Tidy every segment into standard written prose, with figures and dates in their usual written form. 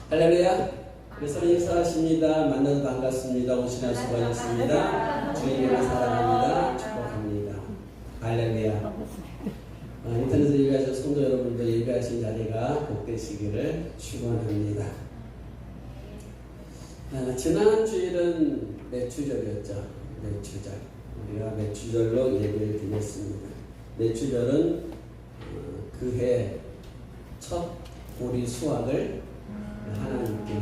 할렐루야. 그래서 인사하십니다. 만나서 반갑습니다. 오시나 수고하셨습니다. 주님을 사랑합니다. 축복합니다. 할렐루야. 인터넷에서 예배하신 성도 여러분들 예배하신 자리가 복되시기를 축원합니다. 지난 주일은 매추절이었죠. 매추절. 우리가 매추절로 예배를 드렸습니다. 매추절은 그해 첫 보리 수확을 하나님께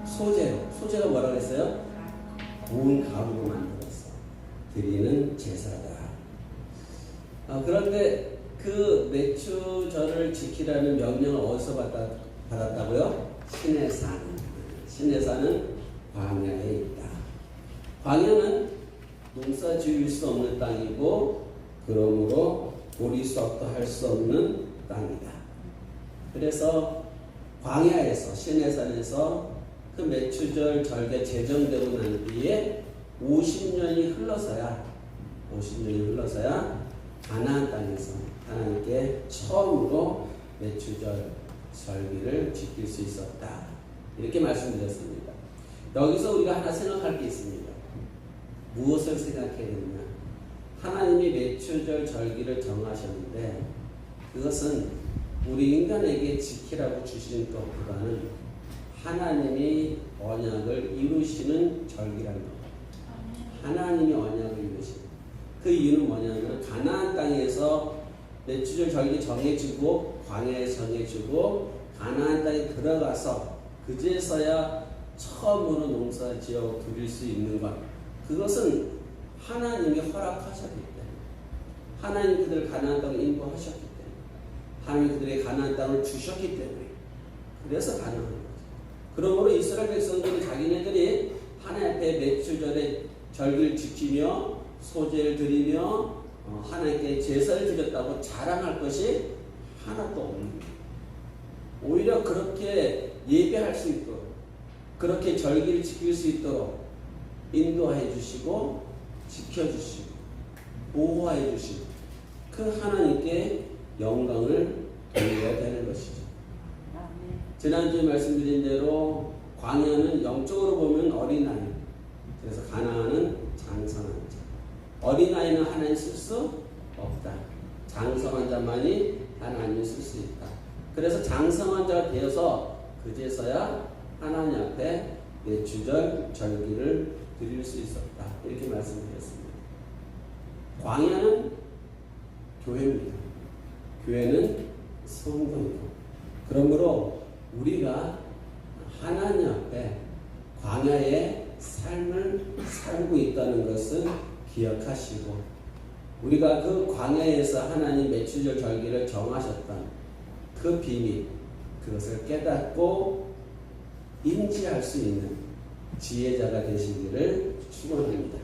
소재가 뭐라고 했어요? 고운 가루로 만들어서 드리는 제사다. 그런데 그 매추절을 지키라는 명령을 어디서 받았다고요? 신의 산은 광야에 있다. 광야는 농사 지을 수 없는 땅이고 그러므로 보리 수확도 할 수 없는 땅이다. 그래서 광야에서 신의 산에서 그 매추절 절개 제정되고 난 뒤에 50년이 흘러서야 가나안 땅에서 하나님께 처음으로 매추절 절기를 지킬 수 있었다. 이렇게 말씀드렸습니다. 여기서 우리가 하나 생각할 게 있습니다. 무엇을 생각해야 되느냐? 하나님이 매추절 절기를 정하셨는데 그것은 우리 인간에게 지키라고 주신 것보다는 하나님이 언약을 이루시는 절기라는 것. 하나님이 언약을 이루시는. 그 이유는 뭐냐면 가나안 땅에서 매추절 절기 정해지고 광야에 정해지고 가나안 땅에 들어가서 그제서야 처음으로 농사 지어 드릴 수 있는 것. 그것은 하나님이 허락하셨기 때문에 하나님 그들을 가나안 땅으로 인도하셨기 때문에 하나님이 그들에게 가나안 땅을 주셨기 때문에 그래서 가능한 거죠. 그러므로 이스라엘 백성들이 자기네들이 하나님 앞에 매추절의 절기를 지키며 소제를 드리며 하나님께 제사를 드렸다고 자랑할 것이 하나도 없는 거예요. 오히려 그렇게 예배할 수 있도록 그렇게 절기를 지킬 수 있도록 인도해 주시고 지켜주시고 보호해 주시고 그 하나님께 영광을 돌려야 되는 것이죠. 지난주에 말씀드린 대로 광야는 영적으로 보면 어린아이, 그래서 가나안은 장성한 자. 어린아이는 하나님 쓸 수 없다. 장성한 자만이 하나님을 쓸 수 있다. 그래서 장성한 자가 되어서 그제서야 하나님 앞에 매추절 절기를 드릴 수 있었다. 이렇게 말씀드렸습니다. 광야는 교회입니다. 교회는 성도이고 그러므로 우리가 하나님 앞에 광야의 삶을 살고 있다는 것은 기억하시고 우리가 그 광야에서 하나님 매추절 절기를 정하셨던 그 비밀 그것을 깨닫고 인지할 수 있는 지혜자가 되시기를 축원합니다.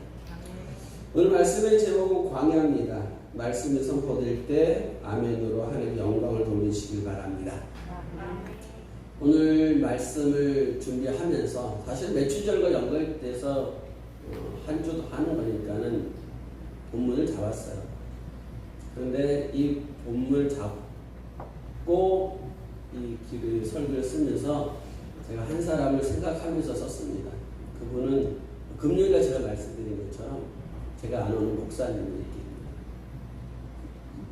오늘 말씀의 제목은 광야입니다. 말씀이 선포될 때 아멘으로 하나님께 영광을 돌리시길 바랍니다. 오늘 말씀을 준비하면서 사실 매추절과 연결돼서 한 주도 하는 거니까는 본문을 잡았어요. 그런데 이 본문을 잡고 이 길을 설교를 쓰면서 제가 한 사람을 생각하면서 썼습니다. 그분은 금요일에 제가 말씀드린 것처럼 제가 아는 목사님입니다.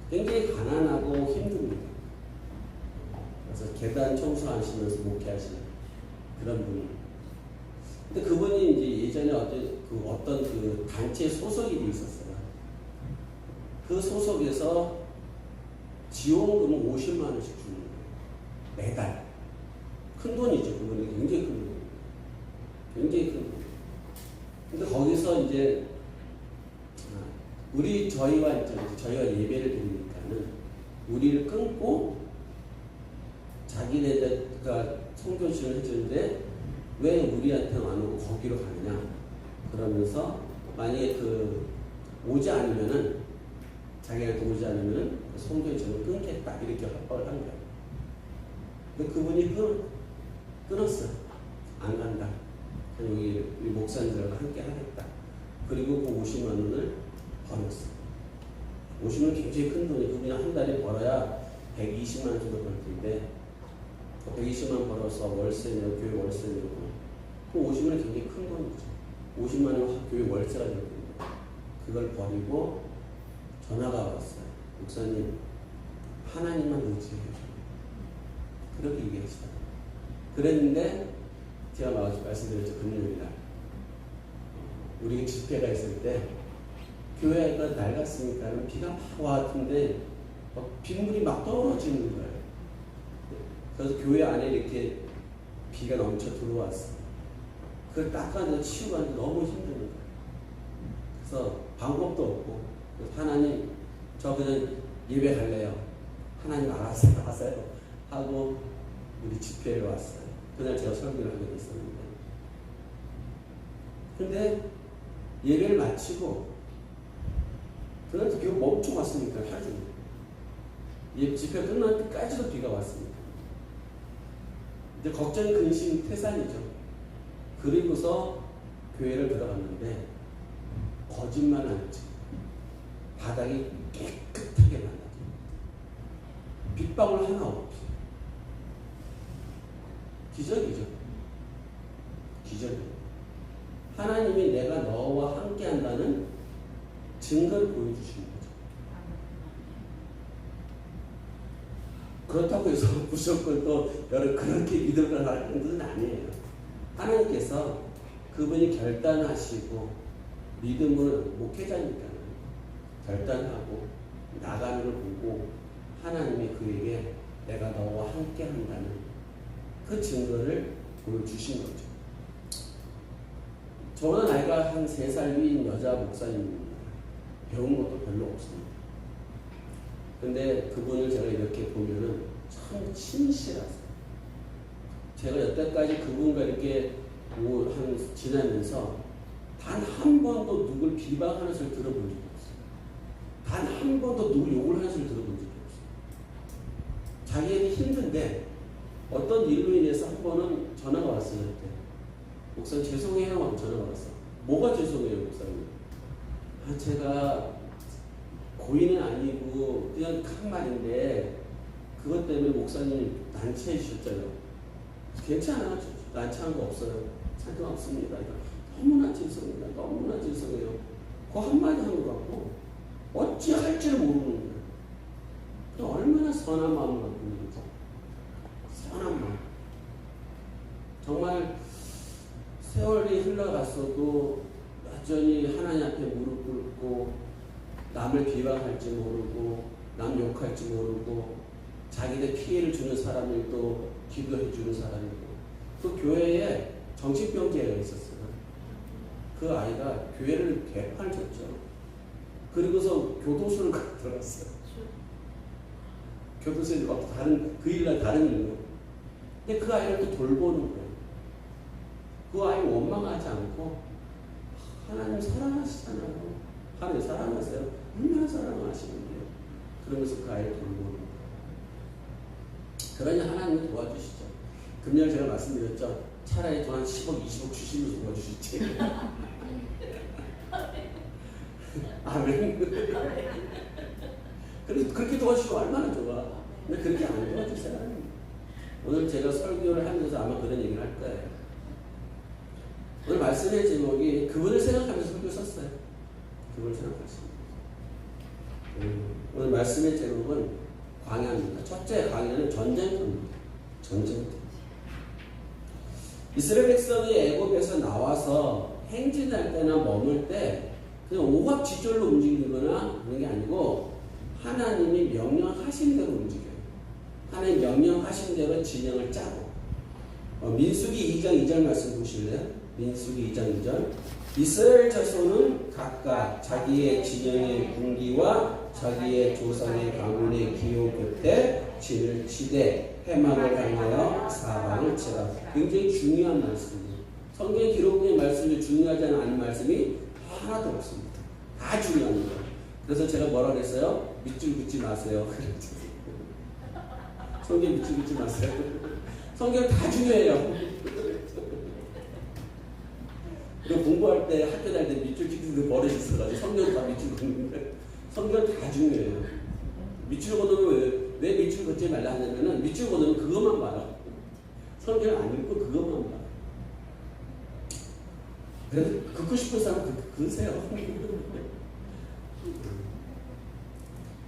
굉장히 가난하고 힘듭니다. 그래서 계단 청소하시면서 목회하시는 그런 분이. 근데 그분이 이제 예전에 어떤 그 단체 소속이 있었어요. 그 소속에서 지원금을 50만 원씩 주는 거예요. 매달. 큰 돈이죠. 그분이 굉장히 큰 돈. 굉장히 큰 돈. 근데 거기서 이제 저희가 예배를 드리니까는 우리를 끊고 자기네가 성교신을 해주는데 왜 우리한테는 안 오고 거기로 가느냐 그러면서 만약에 오지 않으면은 자기한테 오지 않으면은 성교신을 끊겠다 이렇게 협박을 한 거예요. 근데 그분이 끊었어요. 안 간다. 여기 목사님들과 함께 하겠다. 그리고 그 50만 원을 벌었어요. 50만 원 굉장히 큰 돈이 그분이 한 달에 벌어야 120만 원 정도 벌 텐데 120만 벌어서 월세 내고 교회 월세 내고 그 50만 원 굉장히 큰 돈이죠. 50만 원 교회 월세가 되거든요. 그걸 버리고 전화가 왔어요. 목사님 하나님만 의지해요. 그렇게 얘기했어요. 그랬는데 제가 말씀드렸죠. 금요일날 우리 집회가 있을 때 교회가 낡았으니까 비가 막 왔는데 빗물이 막 떨어지는 거예요. 그래서 교회 안에 이렇게 비가 넘쳐 들어왔어요. 그걸 닦아내서 치우고 하는데 너무 힘든 거예요. 그래서 방법도 없고 하나님 저 그냥 예배 갈래요. 하나님 알았어요. 하고 우리 집회에 왔어요. 그날 제가 설교를 하게 됐었는데 근데 예배를 마치고 그날도 비가 멈춰 왔으니까 하루 종일 집회 끝날 때까지도 비가 왔습니다. 이제 걱정, 근심, 태산이죠. 그리고서 교회를 들어갔는데 거짓말 안 했지. 바닥이 깨끗하게 만나죠. 빗방울 하나 없지. 기적이죠. 기적이에요. 하나님이 내가 너와 함께 한다는 증거를 보여주시는 거죠. 그렇다고 해서 무조건 또 여러 그렇게 믿음을 하는 것은 아니에요. 하나님께서 그분이 결단하시고 믿음을 목회자니까 결단하고 나가는 걸 보고 하나님이 그에게 내가 너와 함께 한다는 그 증거를 보여주신 거죠. 저는 나이가 한 3살 위인 여자 목사님입니다. 배운 것도 별로 없습니다. 근데 그분을 제가 이렇게 보면은 참 친실하세요. 제가 여태까지 그분과 이렇게 지나면서 단 한 번도 누굴 비방하는 소리 들어본 적이 없어요. 단 한 번도 누굴 욕을 하는 소리 들어본 적이 없어요. 자기에게 힘든데 어떤 일로 인해서 한 번은 전화가 왔어요. 그때. 목사님 죄송해요 하고 전화가 왔어. 뭐가 죄송해요 목사님? 제가 고인은 아니고 그냥 한 말인데 그것 때문에 목사님 난처해 주셨잖아요. 괜찮아. 난처한 거 없어요. 상관없습니다. 너무나 죄송해요. 너무나 죄송해요. 그 한마디 한 것 같고 어찌 할지를 모르는 거예요. 얼마나 선한 마음을 갖고 있는 거죠. 선한 마음. 정말 세월이 흘러갔어도 여전히 하나님 앞에 무릎 꿇고 남을 비방할지 모르고 남 욕할지 모르고 자기들 피해를 주는 사람들도 기도해 주는 사람이고 그 교회에 정신병자가 있었어요. 그 아이가 교회를 개판졌죠. 그리고서 교도소를 들어갔어요. 교도소에 그 일날 다른 일로. 근데 그 아이를 또 돌보는 거예요. 그 아이를 원망하지 않고 하나님 사랑하시잖아요. 하나님 사랑하세요. 얼마나 사랑하시는데요. 그러면서 그 아이를 돌보는 거예요. 그러니 하나님이 도와주시죠. 금년 제가 말씀드렸죠. 차라리 돈 한 10억, 20억 주시면서 도와주시지. 아멘. 그렇게 도와주시면 얼마나 좋아. 근데 그렇게 안 도와주세요. 오늘 제가 설교를 하면서 아마 그런 얘기를 할 거예요. 오늘 말씀의 제목이 그분을 생각하면서 설교 썼어요. 그분을 생각하시면. 오늘 말씀의 제목은 광야입니다. 첫째 광야는 전쟁터입니다. 전쟁터. 이스라엘 백성이 애굽에서 나와서 행진할 때나 머물 때 그냥 오합지졸로 움직이거나 그런 게 아니고 하나님이 명령하신 대로 움직여요. 하나님 명령하신 대로 진영을 짜고 민수기 2장 2절 말씀 보실래요? 민수기 2장 2절 이스라엘 자손은 각각 자기의 진영의 군기와 자기의 조상의 가문의 기호 곁에 진을 치되 해막을 향하여 사방을 치라. 굉장히 중요한 말씀이에요. 성경에 기록된 말씀이 중요하지 않은 말씀이 하나도 없습니다. 다 중요합니다. 그래서 제가 뭐라 그랬어요? 밑줄 긋지 마세요. 성경 밑줄 긋지 마세요. 성경 다 중요해요. 그리고 공부할 때 학교 다닐 때 밑줄 긋는 버릇이 있어가지고 성경 다 밑줄 긋는데 성경 다 중요해요. 밑줄 걷으면 왜 밑줄 걷지 말라 하냐면은 밑줄 걷으면 그것만 봐요. 성경 안 읽고 그것만 봐. 그래도 긋고 싶은 사람 긋으세요.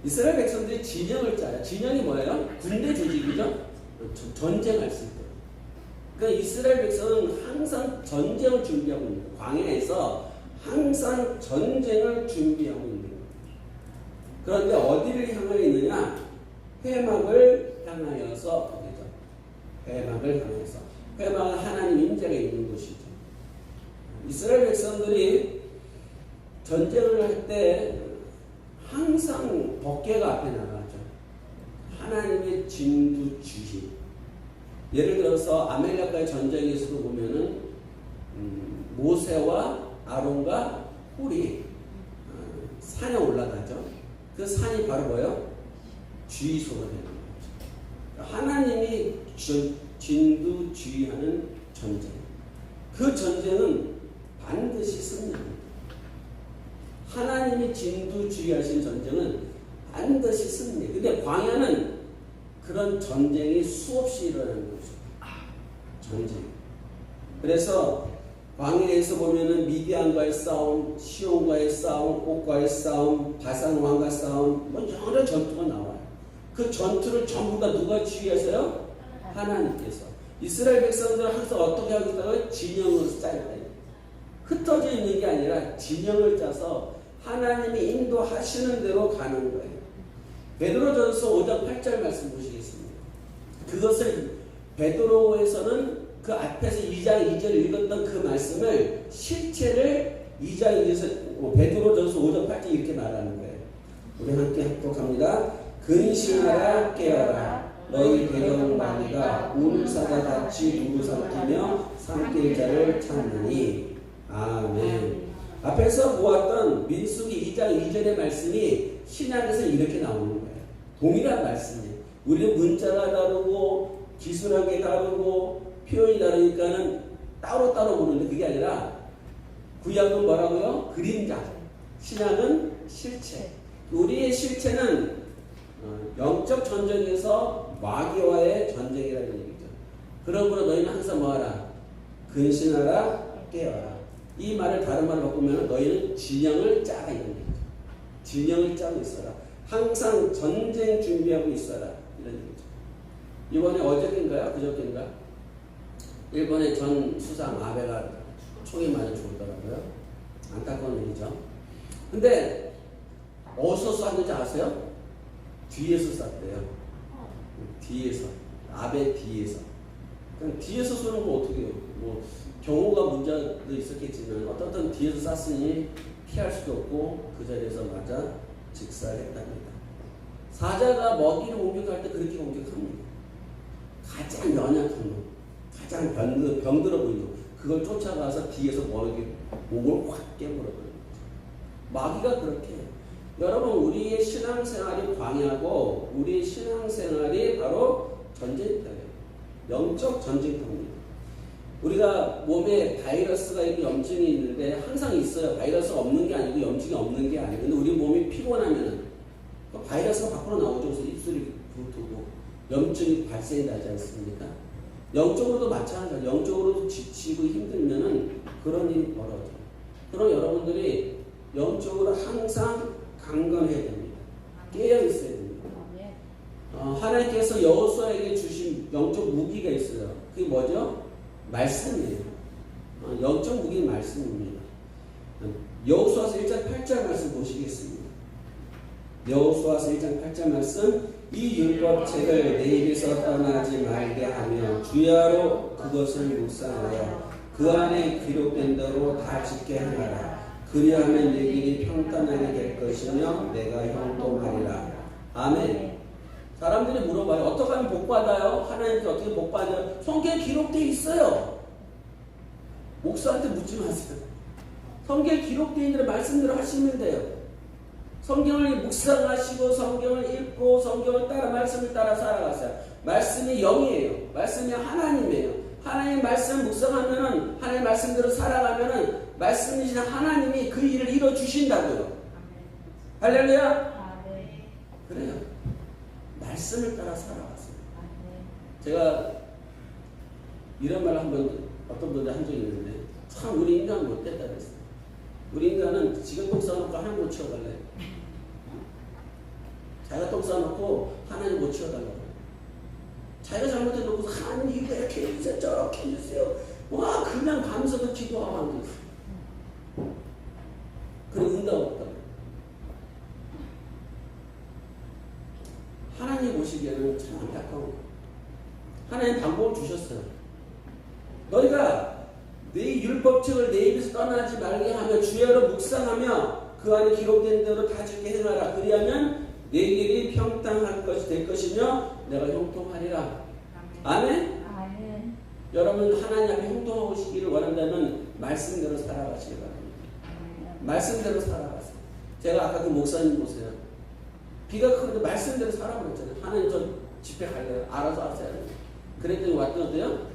이스라엘 백성들이 진영을 짜요. 진영이 뭐예요? 군대 조직이죠? 전쟁할 수 있도록. 그러니까 이스라엘 백성은 항상 전쟁을 준비하고 있는 거예요. 광야에서 항상 전쟁을 준비하고 있는 거예요. 그런데 어디를 향하여 있느냐? 회막을 향하여서 되죠. 회막을 향해서. 회막은 하나님 임재가 있는 곳이죠. 이스라엘 백성들이 전쟁을 할 때 항상 법궤가 앞에 나가죠. 하나님의 진두주의. 예를 들어서 아멜렉과의 전쟁에서도 보면은 모세와 아론과 홀이 산에 올라가죠. 그 산이 바로 뭐예요? 주의소가 되는 거죠. 하나님이 진두주의하는 전쟁. 그 전쟁은 반드시 승리합니다. 하나님이 진두주의하신 전쟁은 반드시 승리. 근데 광야는 그런 전쟁이 수없이 일어나는 거죠. 전쟁. 그래서 광야에서 보면은 미디안과의 싸움, 시온과의 싸움, 옥과의 싸움, 바산 왕과 싸움, 뭐 여러 전투가 나와요. 그 전투를 전부 다 누가 지휘하세요? 하나님께서. 이스라엘 백성들은 항상 어떻게 하고 있다고요? 진영으로 짜있다. 흩어져 있는 게 아니라 진영을 짜서 하나님이 인도하시는 대로 가는 거예요. 베드로전서 5장 8절 말씀 보시겠습니다. 그것을 베드로에서는 그 앞에서 2장 2절 읽었던 그 말씀을 실체를 2장 2절에서 베드로전서 5장 8절 이렇게 말하는 거예요. 우리 함께 합독합니다. 근신하라 깨어라 너희 대경마귀가 울사가 같이 누구 삼키며 삼킬 자를 찾느니. 아멘. 앞에서 보았던 민수기 2장 2절의 말씀이 신약에서 이렇게 나오는 거예요. 동일한 말씀이에요. 우리는 문자가 다르고 기술한 게 다르고 표현이 다르니까는 따로따로 보는데 그게 아니라 구약은 뭐라고요? 그림자. 신약은 실체. 우리의 실체는 영적 전쟁에서 마귀와의 전쟁이라는 얘기죠. 그러므로 너희는 항상 뭐하라? 근신하라 깨어라. 이 말을 다른 말로 바꾸면 너희는 진영을 짜라 이런 얘기죠. 진영을 짜고 있어라. 항상 전쟁 준비하고 있어라 이런 얘기죠. 이번에 어저께인가요? 그저께인가? 일본의 전 수상 아베가 총에 맞아 죽었더라고요. 안타까운 일이죠. 근데 어디서 쐈는지 아세요? 뒤에서 쐈대요. 뒤에서. 아베 뒤에서. 그냥 뒤에서 쏘는 거 어떻게 해요? 뭐 경호가 문제도 있었겠지만 어떤 뒤에서 쐈으니 피할 수도 없고 그 자리에서 맞아 직사했답니다. 사자가 먹이를 공격할 때 그렇게 공격합니다. 가장 연약한 놈, 가장 병들어 보이는 놈, 그걸 쫓아가서 뒤에서 목을 확 깨물어 버리는 거죠. 마귀가 그렇게 해요. 여러분 우리의 신앙생활이 광야고 우리의 신앙생활이 바로 전쟁터예요. 영적 전쟁터입니다. 우리가 몸에 바이러스가 있고 염증이 있는데 항상 있어요. 바이러스가 없는 게 아니고 염증이 없는 게 아니고. 근데 우리 몸이 피곤하면 바이러스가 밖으로 나오죠. 그래서 입술이 붓고 염증이 발생이 나지 않습니까? 영적으로도 마찬가지예요. 영적으로도 지치고 힘들면은 그런 일이 벌어져요. 그럼 여러분들이 영적으로 항상 강건해야 됩니다. 깨어 있어야 됩니다. 하나님께서 여호수아에게 주신 영적 무기가 있어요. 그게 뭐죠? 말씀이에요. 영적 무기는 말씀입니다. 여호수아서 1장 8절 말씀 보시겠습니다. 여호수아서 1장 8절 말씀. 이 율법책을 내 입에서 떠나지 말게 하며 주야로 그것을 묵상하여 그 안에 기록된 대로 다 지게 하라. 그리하면 내 길이 평탄하게 될 것이며 내가 형통하리라. 아멘. 사람들이 물어봐요. 어떻게 하면 복받아요? 하나님께 어떻게 복받아요? 성경에 기록되어 있어요. 목사한테 묻지 마세요. 성경에 기록되어 있는 말씀대로 하시면 돼요. 성경을 묵상하시고 성경을 읽고 성경을 따라 말씀을 따라 살아가세요. 말씀이 영이에요. 말씀이 하나님이에요. 하나님 말씀 묵상하면은 하나님 말씀대로 살아가면은 말씀이신 하나님이 그 일을 이뤄 주신다고요. 할렐루야. 그래요. 말씀을 따라 살아가세요. 제가 이런 말을 어떤 분들 한 적이 있는데, 참 우리 인간은 못됐다 그랬어요. 우리 인간은 지금 똥 싸놓고 하나님 못 치워달래. 자기가 똥 싸놓고 하나님 못 치워달라고. 자기가 잘못해놓고 하나님 이거 이렇게 해주세요, 저렇게 해주세요. 와, 그냥 밤새도 기도하고 안 돼. 그리고 응답 없다고. 하나님 보시기에는 참 안타까운 거예요. 하나님 방법을 주셨어요. 너희가 네 율법책을 내 입에서 떠나지 말게 하며 주야로 묵상하며 그 안에 기록된 대로 다 지게 행하라. 그리하면 내 길이 평탄할 것이 될 것이며 내가 형통하리라. 아멘? 아멘. 여러분 하나님 앞에 형통하고 싶기를 원한다면 말씀대로 살아가시기 바랍니다. 말씀대로 살아가세요. 제가 아까 그 목사님 보세요. 비가 크는데 말씀대로 살아버렸잖아요. 하나님 저 집회 갈래요. 알아서 하세요. 그랬더니 왔더니 어때요?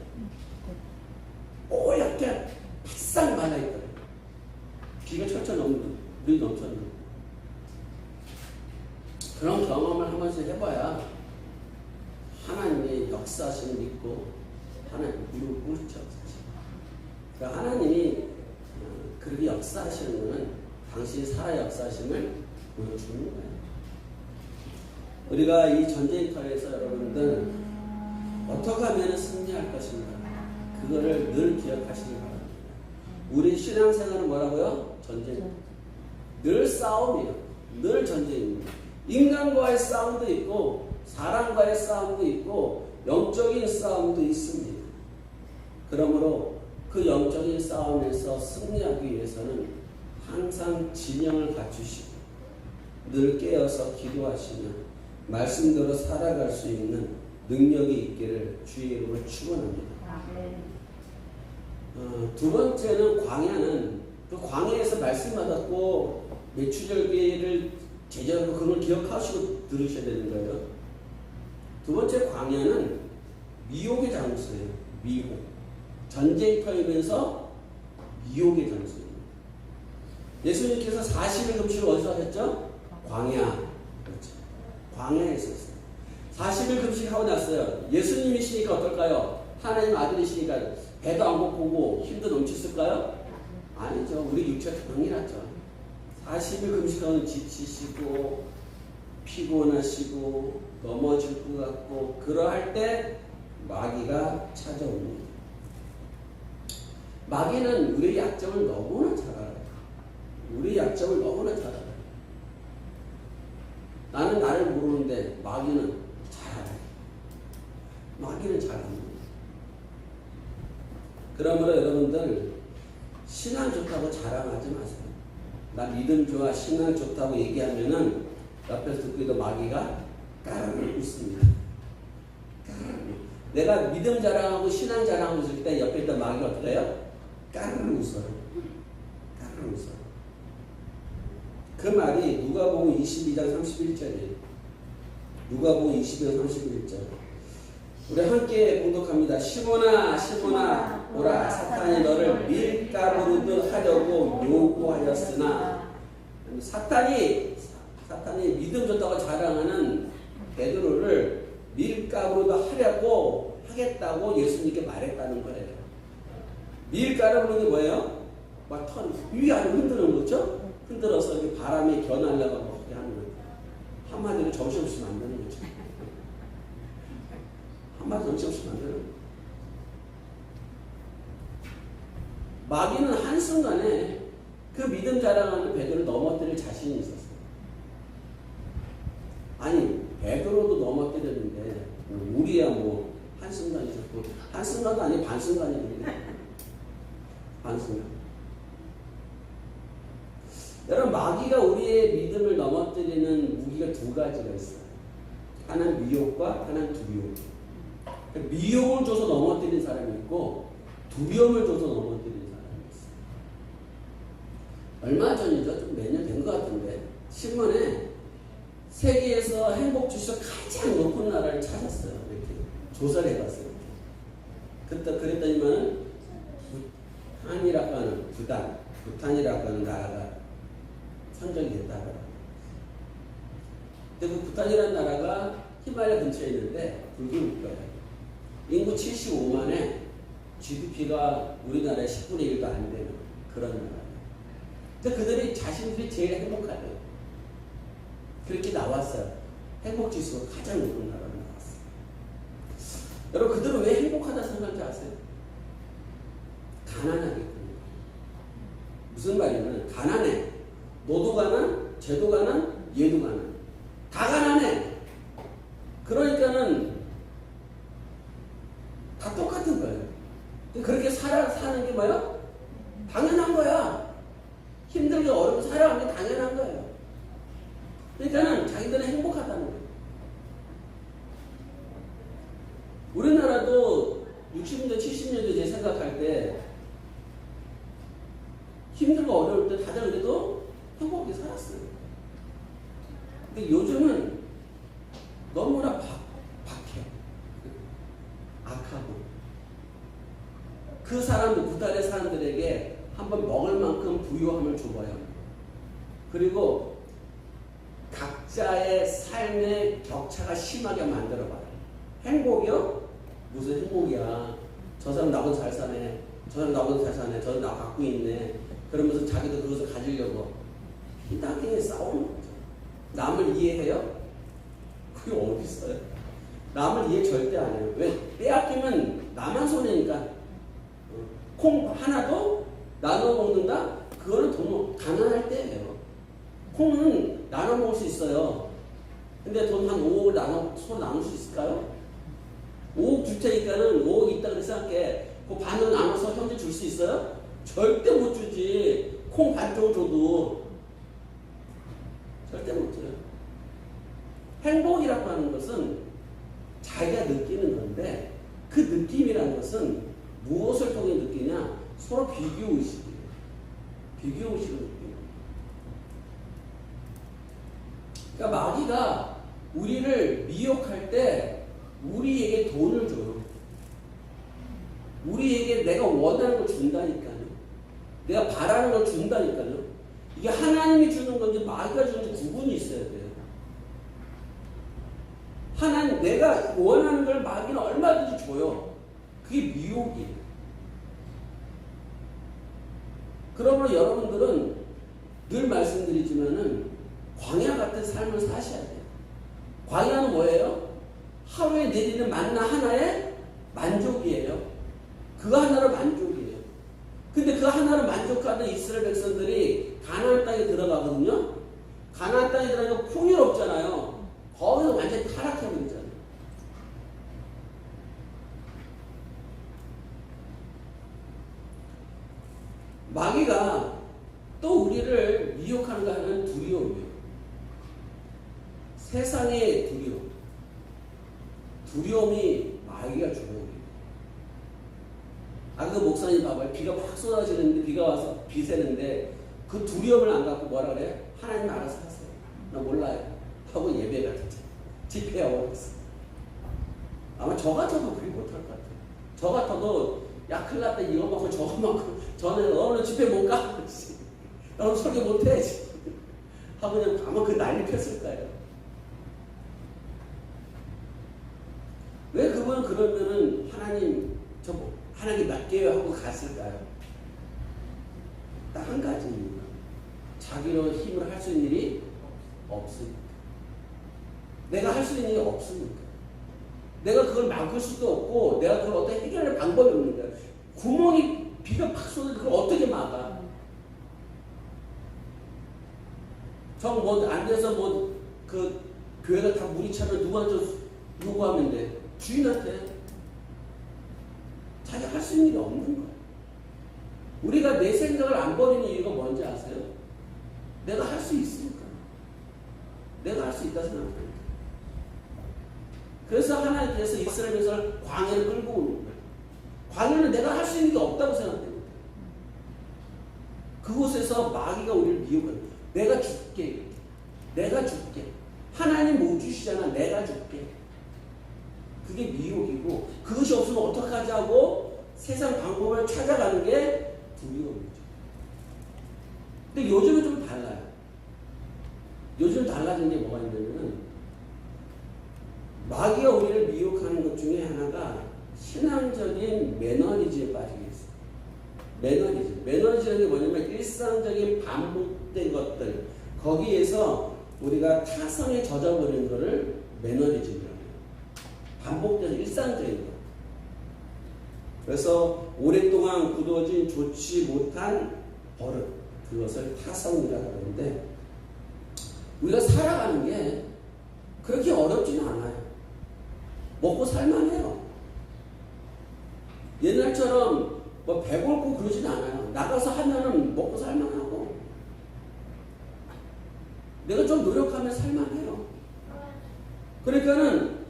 뽀얗게 바싹 말라있더래요. 비가 철철 넘는, 물이 넘쳤는. 그런 경험을 한 번씩 해봐야 하나님의 역사심을 믿고 하나님 무릎 꿇죠. 그러니까 하나님이 그렇게 역사하시는 것은 당신이 살아 역사하심을 보여주는 거예요. 우리가 이 전쟁터에서 여러분들 어떻게 하면 승리할 것인가, 그거를 늘 기억하시기 바랍니다. 우리 신앙생활은 뭐라고요? 전쟁. 늘 싸움이에요. 늘 전쟁입니다. 인간과의 싸움도 있고 사람과의 싸움도 있고 영적인 싸움도 있습니다. 그러므로 그 영적인 싸움에서 승리하기 위해서는 항상 진영을 갖추시고 늘 깨어서 기도하시며 말씀대로 살아갈 수 있는 능력이 있기를 주의 이름으로 축원합니다. 두 번째는 광야는 그 광야에서 말씀 받았고 매추절기를 제자로 그걸 기억하시고 들으셔야 되는 거예요. 두 번째 광야는 미혹의 장소예요. 미혹. 전쟁터이면서 미혹의 장소입니다. 예수님께서 40일 금식을 어디서 하셨죠? 광야. 그렇죠. 광야에 있었어요. 40일 금식하고 났어요. 예수님이시니까 어떨까요? 하나님 아들이시니까 배도 안 고프고 힘도 넘쳤을까요? 아니죠. 우리 육체가 당연하죠. 40일 금식하면 지치시고 피곤하시고 넘어질 것 같고 그러할 때 마귀가 찾아옵니다. 마귀는 우리의 약점을 너무나 잘 알아요. 우리의 약점을 너무나 잘 알아요. 나는 나를 모르는데 마귀는 잘 알아요. 마귀는 잘 압니다. 그러므로 여러분들 신앙 좋다고 자랑하지 마세요. 나 믿음 좋아, 신앙 좋다고 얘기하면은 옆에서 듣고 있던 마귀가 까르르 웃습니다. 내가 믿음 자랑하고 신앙 자랑하고 있을 때 옆에 있던 마귀가 어떻게 해요? 까르르 웃어요. 까르르 웃어요. 그 말이 누가복음 22장 31절이에요. 누가복음 22장 31절. 우리 함께 봉독합니다. 시몬아 시몬아 오라, 사탄이 너를 밀가루로 하려고 요구하였으나. 사탄이 믿음 좋다고 자랑하는 베드로를 밀가루로 하려고 하겠다고 예수님께 말했다는 거예요. 밀가루는 게 뭐예요? 막 위아래 흔드는 거죠? 흔들어서 바람에 겨날려고 하게 하는 거예요. 한마디로 정신없이 만드는 거죠. 한마디로 정신없이 만드는 거예요. 마귀는 한순간에 그 믿음 자랑하는 베드로를 넘어뜨릴 자신이 있었어요. 아니 베드로도 넘어뜨렸는데 우리야 뭐 한순간이었고, 한순간도 아니고 반순간이거든요. 반순간. 여러분 마귀가 우리의 믿음을 넘어뜨리는 무기가 두 가지가 있어요. 하나는 미혹과 하나는 두려움. 미혹을 줘서 넘어뜨리는 사람이 있고 두려움을 줘서 넘어뜨리는 사람이 있어요. 얼마 전이죠? 좀 몇 년 된 것 같은데 신문에 세계에서 행복 지수가 가장 높은 나라를 찾았어요. 이렇게 조사를 해봤어요. 그때 그랬더니만 부탄이라고 하는 나라가 선정이 됐다고. 근데 그 부탄이라는 나라가 히말라야 근처에 있는데 불교 국가예요. 인구 75만에 GDP가 우리나라의 10분의 1도 안 되는 그런 나라예요. 근데 그들이 자신들이 제일 행복하대요. 그렇게 나왔어요. 행복지수가 가장 높은 나라로 나왔어요. 여러분, 그들은 왜 행복하다 생각하지 아세요? 가난하겠군요. 무슨 말이냐면, 가난해. 너도 가난, 쟤도 가난, 얘도 가난. 다 가난해. 그러니까는 다 똑같은 거예요. 그렇게 사는 게 뭐야? 당연한 거야. 힘들게 어렵게 살아가는 게 당연한 거예요. 그러니까는 자기들은 행복하다는 거예요. 우리나라도 60년대, 70년대 제 생각할 때 힘들고 어려울 때 다들 그래도 행복하게 살았어요. 근데 요즘은 너무나 박해. 악하고. 그 사람들, 구달의 사람들에게 한번 먹을 만큼 부유함을 줘봐요. 그리고 각자의 삶의 격차가 심하게 만들어봐요. 행복이요? 무슨 행복이야. 저 사람 나보다 잘 사네. 저 사람 나보다 잘 사네. 저 사람 나 갖고 있네. 그러면서 자기도 그것을 가지려고 피나게 싸우는 거죠. 남을 이해해요? 그게 어디 있어요? 남을 이해 절대 안 해요. 왜? 빼앗기면 나만 손해니까. 콩 하나도 나눠 먹는다? 그거는 돈 가난할 때예요. 콩은 나눠 먹을 수 있어요. 근데 돈 한 5억을 서로 나눌 수 있을까요? 5억 줄 테니까는 5억 있다 그래 생각해. 그 반을 나눠서 형제 줄 수 있어요? 절대 못 주지. 콩 반쪽을 줘도 절대 못 줘요. 행복이라고 하는 것은 자기가 느끼는 건데, 그 느낌이라는 것은 무엇을 통해 느끼냐? 서로 비교의식이에요. 비교의식을 느끼는 거예요. 그러니까 마귀가 우리를 미혹할 때 우리에게 돈을 줘요. 우리에게 내가 원하는 걸 준다니까요. 내가 바라는 걸 준다니까요. 이게 하나님이 주는 건지 마귀가 주는 건지 구분이 있어야 돼요. 하나님, 내가 원하는 걸 마귀는 얼마든지 줘요. 그게 미혹이에요. 그러므로 여러분들은 늘 말씀드리지만은 광야 같은 삶을 사셔야 돼요. 광야는 뭐예요? 하루에 내리는 만나 하나의 만족이에요. 그거 하나로 만족이에요. 근데 그 하나로 만족하던 이스라엘 백성들이 가나안 땅에 들어가거든요. 가나안 땅에 들어가니까 풍요롭잖아요. 거기서 완전히 타락해버리잖아요. 마귀가 또 우리를 미혹하는 거 하나는 두려움이에요. 세상의 두려움. 두려움이 마귀가 주는 그 목사님 봐봐요. 비가 막 쏟아지는데, 비가 와서 비 새는데 그 두려움을 안 갖고 뭐라 그래? 하나님 알아서 하세요. 나 몰라요. 하고 예배가 됐죠. 집회하고 있어. 아마 저 같아도 그렇게 못할 것 같아요. 저 같아도 야 큰일 났다 이거 먹고 저거 먹고 저는 오늘 집회 못 가. 오늘 설교 못 해야지. 하고 그냥 아마 그 난리 폈을 거예요. 왜 그분은 그러면은 하나님 하나님 맡겨요 하고 갔을까요? 딱 한 가지 이유가 자기로 힘으로 할 수 있는 일이 없으니까. 내가 할 수 있는 일이 없으니까. 내가 그걸 막을 수도 없고 내가 그걸 어떻게 해결할 방법이 없는 거야. 구멍이 비가 팍 쏟아져 그걸 어떻게 막아? 정 안 돼서 그 교회가 다 물이 차면 누구한테 요구하면 돼? 주인한테. 자기가 할 수 있는 일이 없는 거야. 우리가 내 생각을 안 버리는 이유가 뭔지 아세요? 내가 할 수 있으니까. 내가 할 수 있다 생각합니다. 그래서 하나님께서 이스라엘 백성을 광야를 끌고 오는 거예요. 광야는 내가 할 수 있는 게 없다고 생각합니다. 그곳에서 마귀가 우리를 미혹해요. 내가 줄게. 내가 줄게. 하나님 못 주시잖아. 내가 줄게. 그게 미혹이고 그것이 없으면 어떡하지 하고 세상 방법을 찾아가는 게 두려움이죠. 근데 요즘은 좀 달라요. 요즘 달라진 게 뭐가 있냐면은 마귀가 우리를 미혹하는 것 중에 하나가 신앙적인 매너리즘에 빠지게 있어요. 매너리즘이 뭐냐면 일상적인 반복된 것들, 거기에서 우리가 타성에 젖어버리는 것을 매너리즘이라고 해요. 반복돼서 일상적인 것. 그래서 오랫동안 굳어진 좋지 못한 버릇, 그것을 타성이라고 하는데, 우리가 살아가는 게 그렇게 어렵지는 않아요. 먹고 살만해요. 옛날처럼 뭐 배고프고 그러진 않아요. 나가서 하면은 먹고 살만하고, 내가 좀 노력하면 살만해요. 그러니까는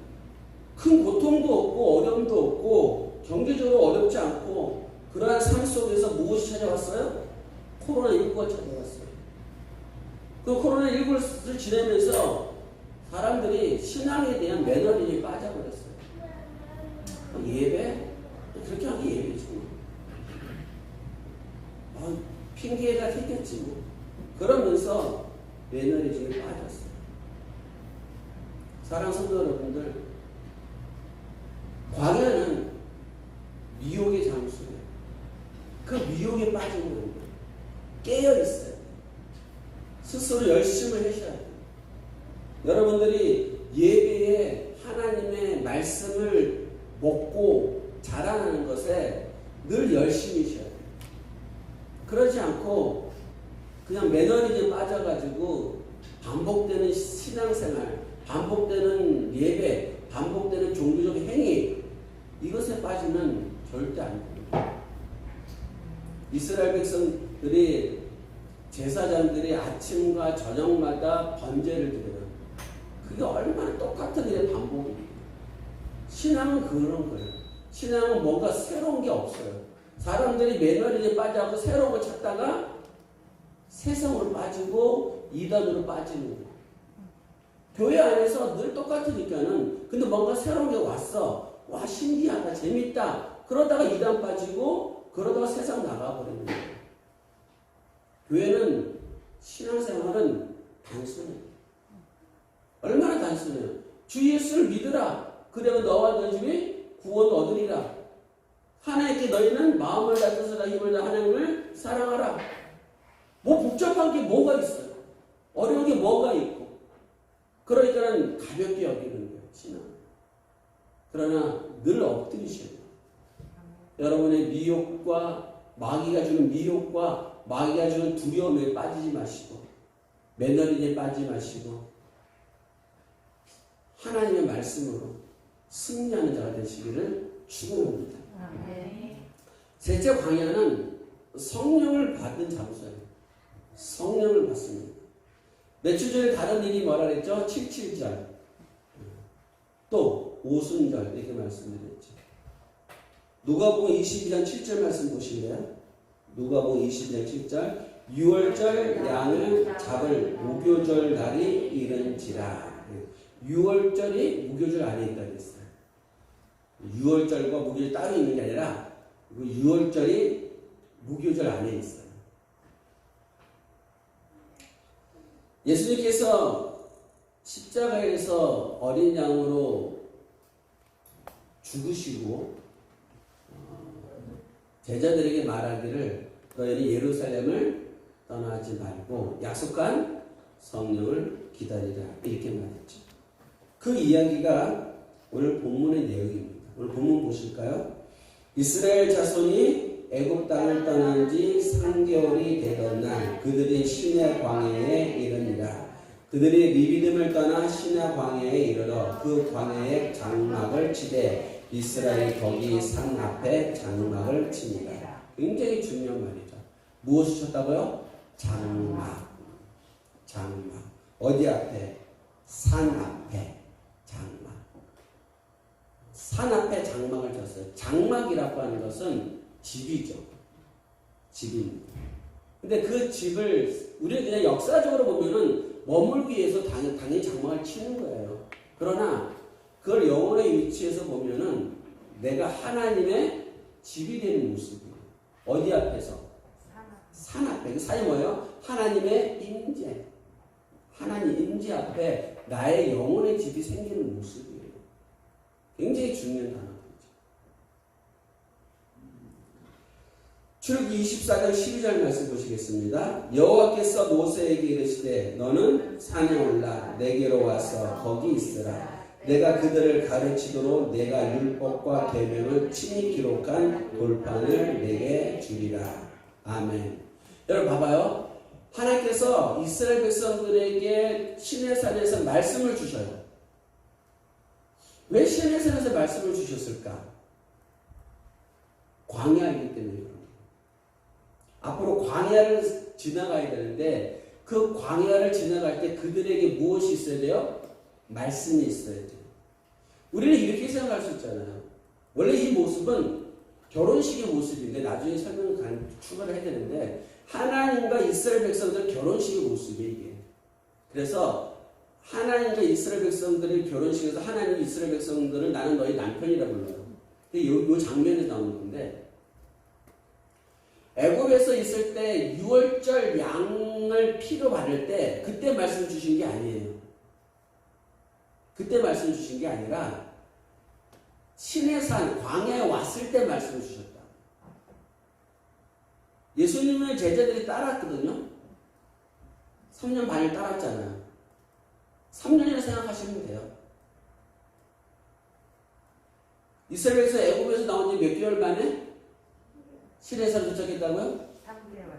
큰 고통도 없고 어려움도 없고 경제적으로 어렵지 않고 그러한 삶 속에서 무엇이 찾아왔어요? 코로나19가 찾아왔어요. 그 코로나19를 지내면서 사람들이 신앙에 대한 매너리즘에 빠져버렸어요. 예배? 그렇게 하기 예배지 뭐. 핑계가 생겼지 뭐. 그러면서 매너리즘에 빠졌어요. 사랑하는 성도 여러분들, 광야는 미혹의 장소예요. 그 미혹에 빠지는 거예요. 깨어있어요. 스스로 열심을 하셔야 돼요. 여러분들이 예배에 하나님의 말씀을 먹고 자라나는 것에 늘 열심히 하셔야 돼요. 그러지 않고 그냥 매너리즘에 빠져가지고 반복되는 신앙생활, 반복되는 예배, 반복되는 종교적 행위, 이것에 빠지면 절대 안 됩니다. 이스라엘 백성들이, 제사장들이 아침과 저녁마다 번제를 드려요. 그게 얼마나 똑같은 일의 반복입니다. 신앙은 그런 거예요. 신앙은 뭔가 새로운 게 없어요. 사람들이 매너리즘에 빠져서 새로운 걸 찾다가 세상으로 빠지고 이단으로 빠지는 거예요. 교회 안에서 늘 똑같으니까는, 근데 뭔가 새로운 게 왔어. 와, 신기하다, 재밌다. 그러다가 이단 빠지고, 그러다가 세상 나가버리는 거예요. 교회는, 신앙생활은 단순해요. 얼마나 단순해요. 주 예수를 믿으라. 그러면 너와 너 집이 구원 얻으리라. 하나님께 너희는 마음을 다 뜻을 다 힘을 다 하나님을 사랑하라. 뭐 복잡한 게 뭐가 있어요? 어려운 게 뭐가 있고. 그러니까는 가볍게 여기는 거예요, 신앙. 그러나 늘 엎드리셔야 돼요. 여러분의 미혹과 마귀가 주는 미혹과 마귀가 주는 두려움에 빠지지 마시고, 매너리즘에 빠지지 마시고, 하나님의 말씀으로 승리하는 자가 되시기를 축원합니다. 셋째, 광야는 성령을 받는 장소예요. 성령을 받습니다. 며칠 전에 다른 일이 뭐라 그랬죠? 77절. 또 오순절 이렇게 말씀드렸죠. 누가복음 22장 7절 말씀 보실래요? 누가복음 22장 7절. 6월절 양을 잡을 무교절 날이 이른지라. 6월절이 무교절 안에 있다고 했어요. 6월절과 무교절 따로 있는 게 아니라 6월절이 무교절 안에 있어요. 예수님께서 십자가에서 어린 양으로 죽으시고 제자들에게 말하기를 너희는 예루살렘을 떠나지 말고 약속한 성령을 기다리라 이렇게 말했죠. 그 이야기가 오늘 본문의 내용입니다. 오늘 본문 보실까요? 이스라엘 자손이 애굽 땅을 떠난 지 3개월이 되던 날 그들이 시내 광야에 이르니라. 그들이 리비딤을 떠나 시내 광야에 이르러 그 광야에 장막을 치되 이스라엘이 거기 산 앞에 장막을 칩니다. 굉장히 중요한 말이죠. 무엇을 쳤다고요? 장막. 장막. 어디 앞에? 산 앞에 장막. 산 앞에 장막을 쳤어요. 장막이라고 하는 것은 집이죠. 집입니다. 근데 그 집을 우리가 그냥 역사적으로 보면은 머물기 위해서 당연히 장막을 치는 거예요. 그러나 그걸 영혼의 위치에서 보면은 내가 하나님의 집이 되는 모습이에요. 어디 앞에서? 산 앞에. 그 산이 뭐예요? 하나님의 임재. 하나님 임재 앞에 나의 영혼의 집이 생기는 모습이에요. 굉장히 중요한 단어죠. 출애굽기 24장 12절 말씀 보시겠습니다. 여호와께서 모세에게 이르시되 너는 산에 올라 내게로 와서 거기 있으라. 내가 그들을 가르치도록 내가 율법과 계명을 친히 기록한 돌판을 내게 주리라. 아멘. 여러분 봐봐요. 하나님께서 이스라엘 백성들에게 시내산에서 말씀을 주셔요. 왜 시내산에서 말씀을 주셨을까? 광야이기 때문에 그런 거예요. 앞으로 광야를 지나가야 되는데 그 광야를 지나갈 때 그들에게 무엇이 있어야 돼요? 말씀이 있어야 돼요. 우리는 이렇게 생각할 수 있잖아요. 원래 이 모습은 결혼식의 모습인데 나중에 추가를 해야 되는데 하나님과 이스라엘 백성들 결혼식의 모습이에요. 이게. 그래서 하나님과 이스라엘 백성들의 결혼식에서 하나님과 이스라엘 백성들을 나는 너희 남편이라 불러요. 이 장면에 나오는 건데 애굽에서 있을 때 6월절 양을 피로 바를 때 그때 말씀 주신 게 아니에요. 그때 말씀 주신 게 아니라 시내산 광야에 왔을 때 말씀을 주셨다. 예수님의 제자들이 따랐거든요. 3년 반을 따랐잖아요. 3년이라 생각하시면 돼요. 이스라엘에서 애굽에서 나온 지 몇 개월 만에 시내산 도착했다고요?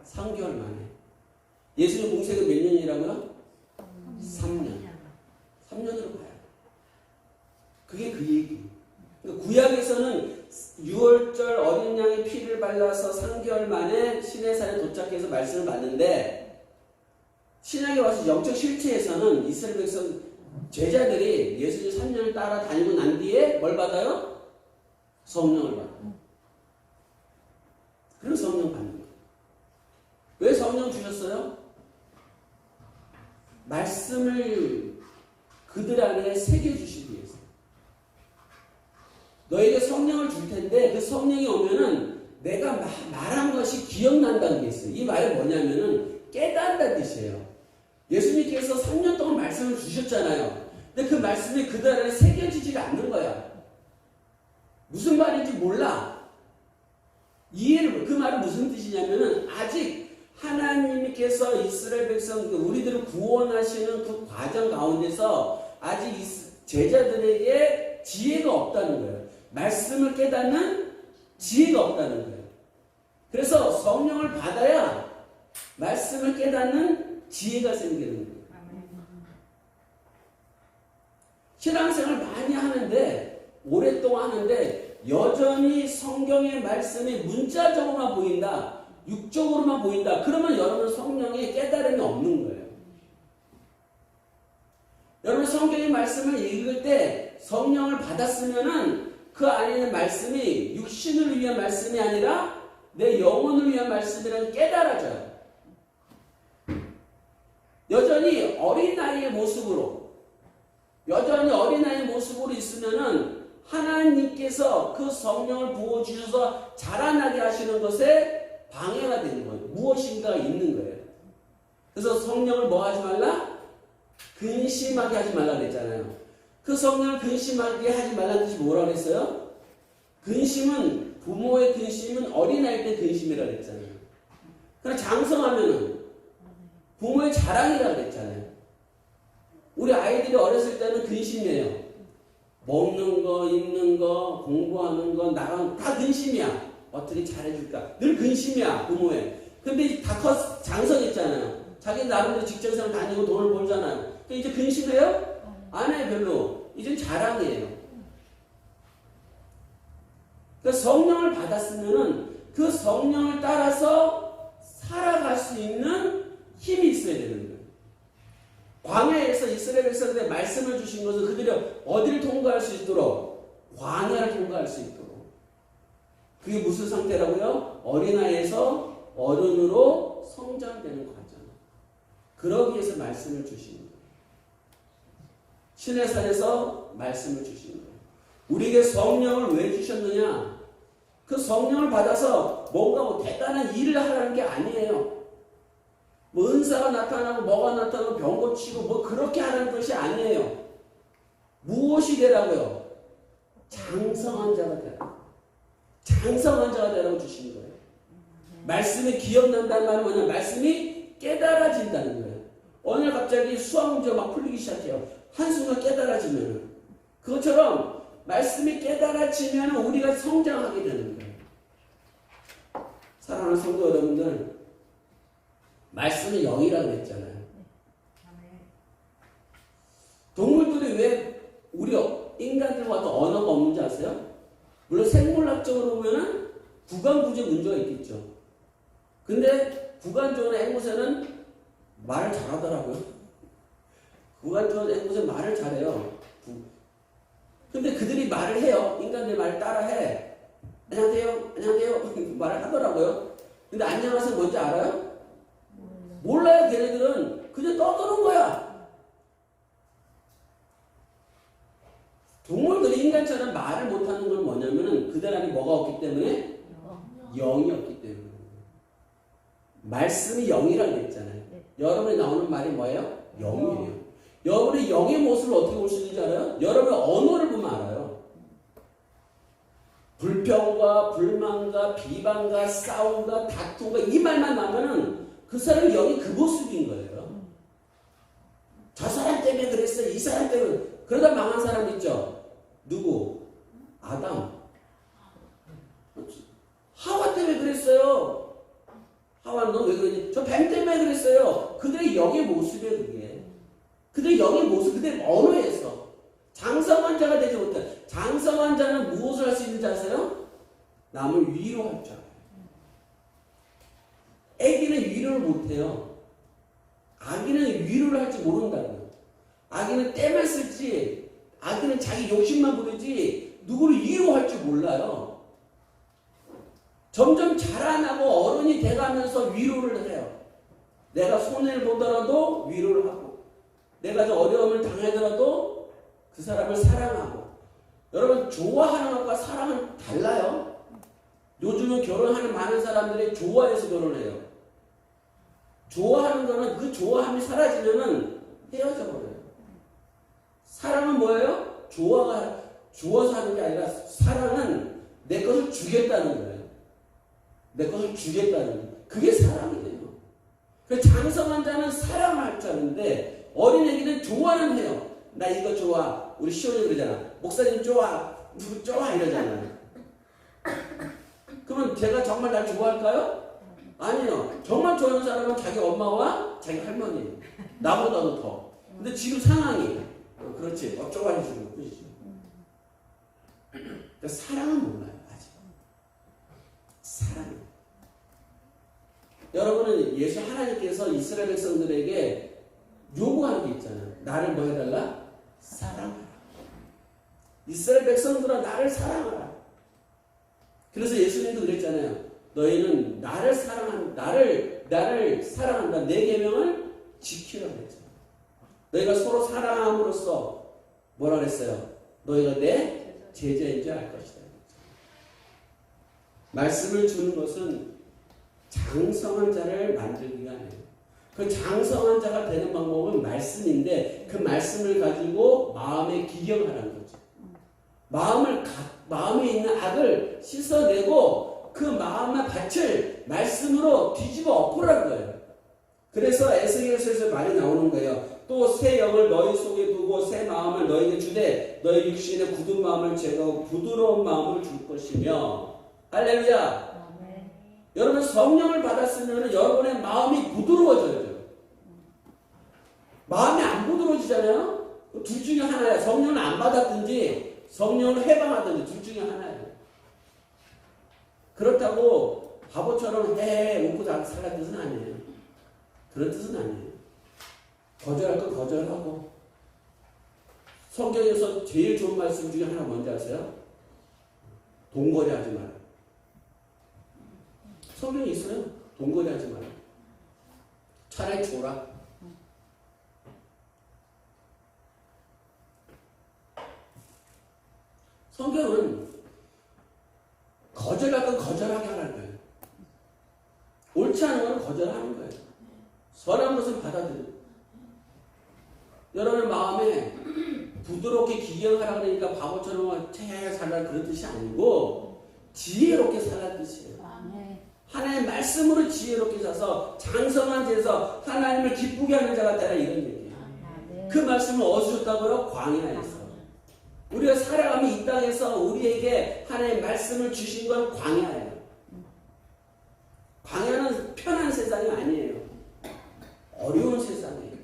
3개월 만에. 예수님 공생은 몇 년이라고요? 3년. 3년으로 가요. 그게 그 얘기. 구약에서는 6월절 어린 양의 피를 발라서 3개월 만에 시내산에 도착해서 말씀을 받는데 신약에 와서 영적 실체에서는 이스라엘 백성 제자들이 예수님 3년을 따라다니고 난 뒤에 뭘 받아요? 성령을 받아요. 그런 성령 받는 거예요. 왜 성령 주셨어요? 말씀을 그들 안에 새겨주시기 위해서. 너에게 성령을 줄 텐데 그 성령이 오면은 내가 말한 것이 기억난다는 게 있어요. 이 말이 뭐냐면은 깨닫는다는 뜻이에요. 예수님께서 3년 동안 말씀을 주셨잖아요. 근데 그 말씀이 그들 안에 새겨지지 않는 거야. 무슨 말인지 몰라. 그 말은 무슨 뜻이냐면은 아직 하나님께서 이스라엘 백성 우리들을 구원하시는 그 과정 가운데서 아직 제자들에게 지혜가 없다는 거예요. 말씀을 깨닫는 지혜가 없다는 거예요. 그래서 성령을 받아야 말씀을 깨닫는 지혜가 생기는 거예요. 신앙생활 많이 하는데 오랫동안 하는데 여전히 성경의 말씀이 문자적으로만 보인다. 육적으로만 보인다. 그러면 여러분 성령의 깨달음이 없는 거예요. 여러분 성경의 말씀을 읽을 때 성령을 받았으면은 그 안에 있는 말씀이 육신을 위한 말씀이 아니라 내 영혼을 위한 말씀이라는 깨달아져요. 여전히 어린아이의 모습으로 있으면은 하나님께서 그 성령을 부어주셔서 자라나게 하시는 것에 방해가 되는 거예요. 무엇인가 있는 거예요. 그래서 성령을 뭐 하지 말라? 근심하게 하지 말라 그랬잖아요. 그 성령을 근심하게 하지 말라는 뜻이 뭐라고 그랬어요? 근심은, 부모의 근심은 어린아이 때 근심이라고 그랬잖아요. 그러나 장성하면은 부모의 자랑이라고 그랬잖아요. 우리 아이들이 어렸을 때는 근심이에요. 먹는 거, 입는 거, 공부하는 거, 나가는 거 다 근심이야. 어떻게 잘해줄까? 늘 근심이야, 부모의. 근데 다 장성했잖아요. 자기 나름대로 직장생활 다니고 돈을 벌잖아요. 근데 이제 근심해요? 안 해요, 별로. 이제 자랑이에요. 그러니까 성령을 받았으면은 그 성령을 따라서 살아갈 수 있는 힘이 있어야 되는 거예요. 광야에서 이스라엘 백성들의 말씀을 주신 것은 그들이 어디를 통과할 수 있도록? 광야를 통과할 수 있도록. 그게 무슨 상태라고요? 어린아이에서 어른으로 성장되는 과정. 그러기 위해서 말씀을 주신 거예요. 시내산에서 말씀을 주신 거예요. 우리에게 성령을 왜 주셨느냐? 그 성령을 받아서 뭔가 뭐 대단한 일을 하라는 게 아니에요. 뭐 은사가 나타나고 뭐가 나타나고 병 고치고 뭐 그렇게 하라는 것이 아니에요. 무엇이 되라고요? 장성한 자가 되라. 장성한 자가 되라고 주신 거예요. 말씀이 기억난다는 말은 뭐냐? 말씀이 깨달아진다는 거예요. 어느 날 갑자기 수학 문제가 막 풀리기 시작해요. 한순간 깨달아지면 그것처럼 말씀이 깨달아지면 우리가 성장하게 되는 거예요. 사랑하는 성도 여러분들, 말씀은 영이라고 했잖아요. 동물들이 왜 우리 인간들과 같은 언어가 없는지 아세요? 물론 생물학적으로 보면은 구강구조 문제가 있겠죠. 근데 구간조나 앵무새는 말을 잘하더라고요. 구간조나 앵무새는 말을 잘해요. 근데 그들이 말을 해요. 인간들 말을 따라해. 안녕하세요, 안녕하세요 말을 하더라고요. 근데 안녕하세요 뭔지 알아요? 몰라요. 걔네들은 그냥 떠드는 거야. 동물들이 인간처럼 말을 못하는 건 뭐냐면은 그들 안에 뭐가 없기 때문에? 영이 없기 때문에. 말씀이 영이라고 했잖아요. 여러분이 나오는 말이 뭐예요? 영이에요. 여러분의 영의 모습을 어떻게 볼 수 있는지 알아요? 여러분의 언어를 보면 알아요. 불평과 불만과 비방과 싸움과 다툼과 이 말만 나면은 그 사람의 영이 그 모습인 거예요. 저 사람 때문에 그랬어요. 이 사람 때문에. 그러다 망한 사람 있죠? 누구? 아담. 하와 때문에 그랬어요. 하와 너 왜 그러니? 저 뱀 때문에 그랬어요. 그들의 영의 모습이에요. 그게. 그들의 영의 모습, 그들의 언어에서 장성한 자가 되지 못해. 장성한 자는 무엇을 할 수 있는지 아세요? 남을 위로할 줄 알아요. 애기는 위로를 못해요. 아기는 위로를 할 줄 모른다고요. 아기는 때만 쓸지, 아기는 자기 욕심만 부리지 누구를 위로할 줄 몰라요. 점점 자라나고 어른이 돼가면서 위로를 해요. 내가 손해를 보더라도 위로를 하고, 내가 좀 어려움을 당하더라도 그 사람을 사랑하고. 여러분, 좋아하는 것과 사랑은 달라요. 요즘은 결혼하는 많은 사람들이 좋아해서 결혼해요. 좋아하는 거는 그 좋아함이 사라지면은 헤어져 버려요. 사랑은 뭐예요? 좋아서 하는 게 아니라 사랑은 내 것을 주겠다는 거예요. 내 것을 주겠다는 거예요. 그게 사랑이에요. 그래서 장성한 자는 사랑할 줄 아는데 어린애기는 좋아는 해요. 나 이거 좋아. 우리 시원이 그러잖아. 목사님 좋아. 누구 좋아 이러잖아요. 그러면 제가 정말 날 좋아할까요? 아니요. 정말 좋아하는 사람은 자기 엄마와 자기 할머니예요. 나보다도 더. 근데 지금 상황이 그렇지. 좋아해 주는 뿐이죠. 그러니까 사랑은 몰라요. 아직. 사랑. 여러분은 예수 하나님께서 이스라엘 백성들에게 요구하는 게 있잖아요. 나를 뭐 해달라? 사랑하라. 이스라엘 백성들아 나를 사랑하라. 그래서 예수님도 그랬잖아요. 너희는 나를 사랑한다. 내 계명을 지키라고 했잖아요. 너희가 서로 사랑함으로써 뭐라 그랬어요? 너희가 내 제자인 줄 알 것이다. 말씀을 주는 것은 장성한 자를 만들기 위함이에요. 그 장성한 자가 되는 방법은 말씀인데 그 말씀을 가지고 마음에 기경하라는 거죠. 마음에 있는 악을 씻어내고 그 마음의 밭을 말씀으로 뒤집어 엎으라는 거예요. 그래서 에스겔서에서 말이 나오는 거예요. 또 새 영을 너희 속에 두고 새 마음을 너희에게 주되 너희 육신의 굳은 마음을 제거하고 부드러운 마음을 줄 것이며. 할렐루야. 여러분 성령을 받았으면 여러분의 마음이 부드러워져야 돼요. 마음이 안 부드러워지잖아요. 둘 중에 하나야. 성령을 안 받았든지 성령을 해방하든지 둘 중에 하나예요. 그렇다고 바보처럼 웃고 살라는 뜻은 아니에요. 그런 뜻은 아니에요. 거절할 거 거절하고. 성경에서 제일 좋은 말씀 중에 하나 뭔지 아세요? 동거래 하지 마라. 성경에 있어요. 동거래 하지 마라. 차라리 줘라. 성경은 거절할 건 거절하게 하라는 거예요. 옳지 않은 건 거절하는 거예요. 선한 것은 받아들여요. 여러분의 마음에 부드럽게 기경하라 그러니까 바보처럼 채 살라 그런 뜻이 아니고 지혜롭게 살라는 뜻이에요. 하나님의 말씀으로 지혜롭게 사서 장성한 데서 하나님을 기쁘게 하는 자가 되라 이런 얘기예요. 그 말씀을 어디서 줬다고요? 광야에서. 우리가 살아가면 이 땅에서 우리에게 하나님의 말씀을 주신 건 광야예요. 광야는 편한 세상이 아니에요. 어려운 세상이에요.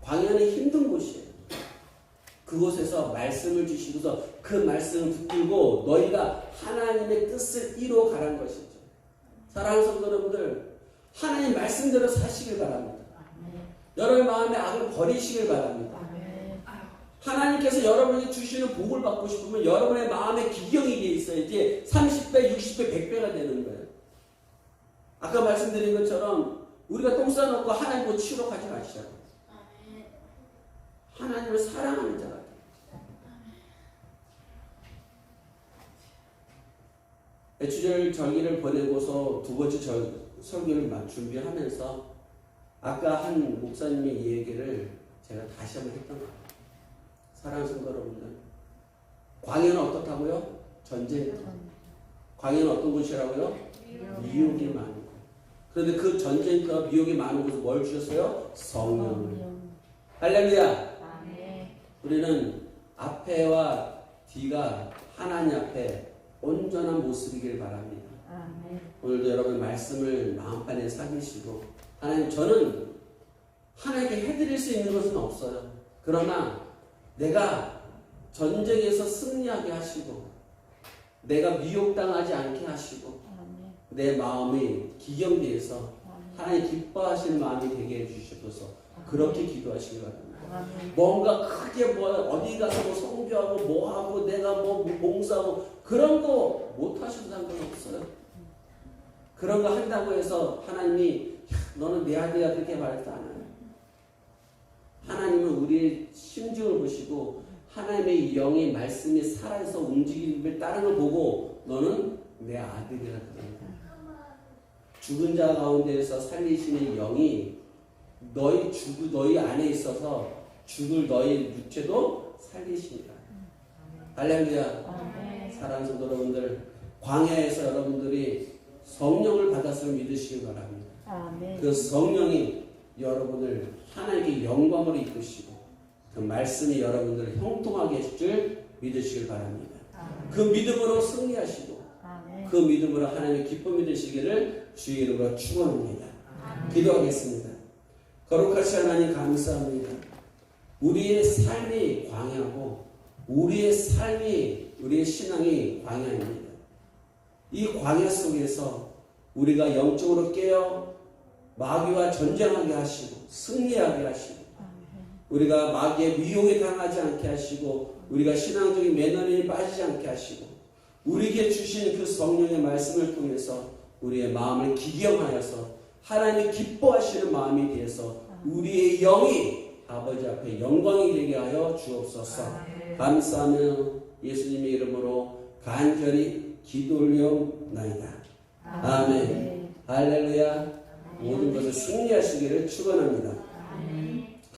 광야는 힘든 곳이에요. 그곳에서 말씀을 주시고서 그 말씀을 붙들고 너희가 하나님의 뜻을 이루어 가라는 것이죠. 사랑하는 성도 여러분들, 하나님 말씀대로 사시길 바랍니다. 여러분의 마음의 악을 버리시길 바랍니다. 하나님께서 여러분에게 주시는 복을 받고 싶으면 여러분의 마음에 기경이 있어야지 30배, 60배, 100배가 되는 거예요. 아까 말씀드린 것처럼 우리가 똥 싸놓고 하나님 곧 치우러 가지 마시라고. 하나님을 사랑하는 자가 돼요. 대추절 절기를 보내고서 두 번째 설교를 준비하면서 아까 한 목사님의 이 얘기를 제가 다시 한번 했던 거예요. 사랑하는 성도 여러분들, 광야는 어떻다고요? 전쟁터. 광야는 어떤 곳이라고요? 미혹이 많은 곳. 그런데 그 전쟁터와 미혹이 많은 곳에 뭘 주셨어요? 성령을. 할렐루야. 우리는 앞에와 뒤가 하나님 앞에 온전한 모습이길 바랍니다. 오늘도 여러분 말씀을 마음판에 새기시고, 하나님, 저는 하나님께 해드릴 수 있는 것은 없어요. 그러나 내가 전쟁에서 승리하게 하시고 내가 미혹당하지 않게 하시고 내 마음이 기경되어서 하나님 기뻐하시는 마음이 되게 해주셔서 그렇게 기도하시기 바랍니다. 뭔가 크게 뭐 어디 가서 뭐 성교하고 뭐하고 내가 뭐 봉사하고 그런 거 못하셔도 상관없어요. 그런 거 한다고 해서 하나님이 너는 내 아들이야 그렇게 말하지 않아요. 하나님은 우리의 심정을 보시고 하나님의 영의 말씀이 살아서 움직임을 따르는 걸 보고 너는 내 아들이라 그럽니다. 죽은 자 가운데에서 살리시는 영이 너희 안에 있어서 죽을 너희 육체도 살리십니다. 할렐루야. 사랑하는 성도 여러분들, 광야에서 여러분들이 성령을 받았음을 믿으시기 바랍니다. 그 성령이 여러분을 하나님께 영광으로 이끄시고 그 말씀이 여러분들을 형통하게 하실 줄 믿으시길 바랍니다. 그 믿음으로 승리하시고 그 믿음으로 하나님의 기쁨이 되시기를 주의 이름으로 축원합니다. 기도하겠습니다. 거룩하신 하나님 감사합니다. 우리의 삶이 광야고 우리의 신앙이 광야입니다. 이 광야 속에서 우리가 영적으로 깨어 마귀와 전쟁하게 하시고 승리하게 하시고 우리가 마귀의 위용에 당하지 않게 하시고 우리가 신앙적인 매너리에 빠지지 않게 하시고 우리에게 주신 그 성령의 말씀을 통해서 우리의 마음을 기경하여서 하나님이 기뻐하시는 마음이 되어서 우리의 영이 아버지 앞에 영광이 되게 하여 주옵소서. 감사하며 예수님의 이름으로 간절히 기도 올려옵나이다. 아멘. 할렐루야. 모든 것을 승리하시기를 축원합니다.